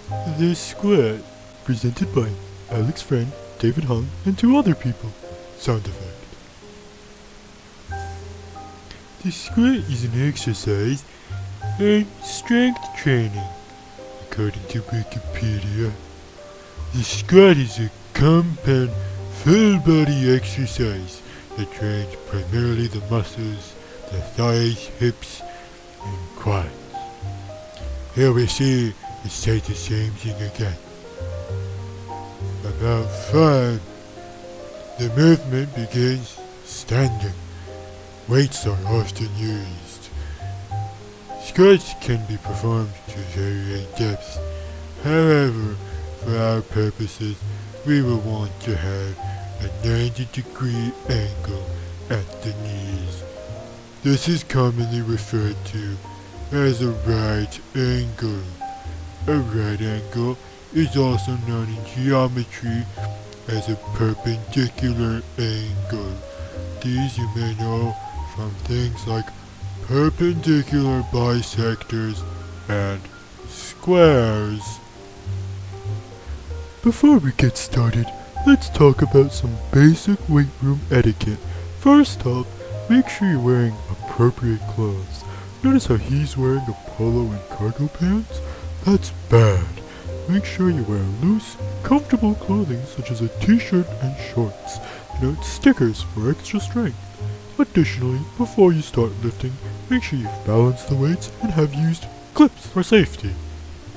The Squat, presented by Alex Friend, David Hung, and 2 other people. Sound effect. The Squat is an exercise in strength training. According to Wikipedia, the squat is a compound full body exercise that trains primarily the muscles, the thighs, hips, and quads. Here we see it say the same thing again. About 5. The movement begins standing. Weights are often used. Squats can be performed to varying depths. However, for our purposes, we will want to have a 90-degree angle at the knees. This is commonly referred to as a right angle. A right angle is also known in geometry as a perpendicular angle. These you may know from things like perpendicular bisectors and squares. Before we get started, let's talk about some basic weight room etiquette. First off, make sure you're wearing appropriate clothes. Notice how he's wearing a polo and cargo pants? That's bad. Make sure you wear loose, comfortable clothing such as a t-shirt and shorts. Note stickers for extra strength. Additionally, before you start lifting, make sure you've balanced the weights and have used clips for safety.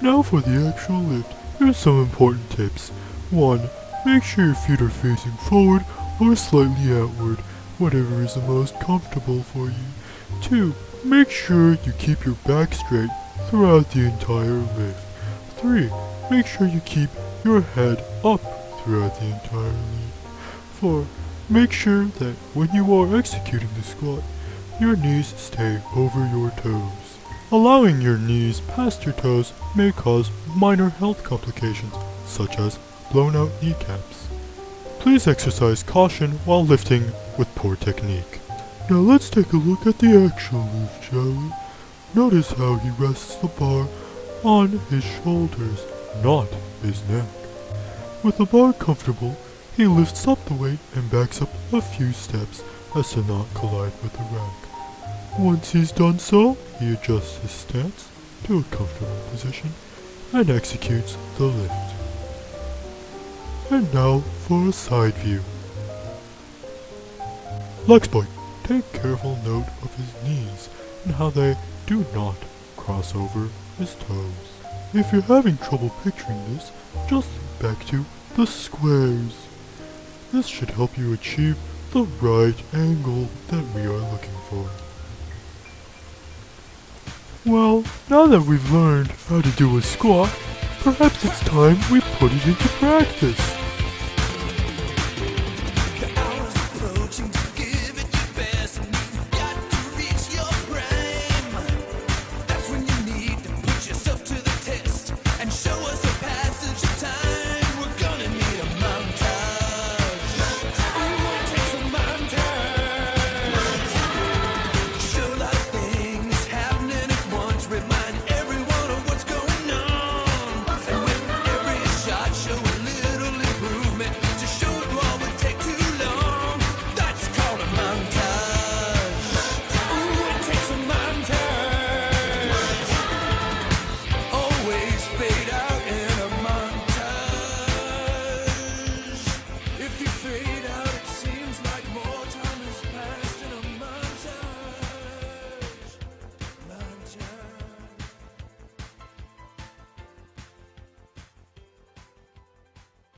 Now for the actual lift, here's some important tips. 1. Make sure your feet are facing forward or slightly outward, whatever is the most comfortable for you. 2. Make sure you keep your back straight throughout the entire lift. 3. Make sure you keep your head up throughout the entire lift. 4. Make sure that when you are executing the squat, your knees stay over your toes. Allowing your knees past your toes may cause minor health complications, such as blown out kneecaps. Please exercise caution while lifting with poor technique. Now let's take a look at the actual lift, shall we? Notice how he rests the bar on his shoulders, not his neck. With the bar comfortable, he lifts up the weight and backs up a few steps as to not collide with the rack. Once he's done so, he adjusts his stance to a comfortable position and executes the lift. And now for a side view. Lexploit. Take careful note of his knees and how they do not cross over his toes. If you're having trouble picturing this, just back to the squares. This should help you achieve the right angle that we are looking for. Well, now that we've learned how to do a squat, perhaps it's time we put it into practice.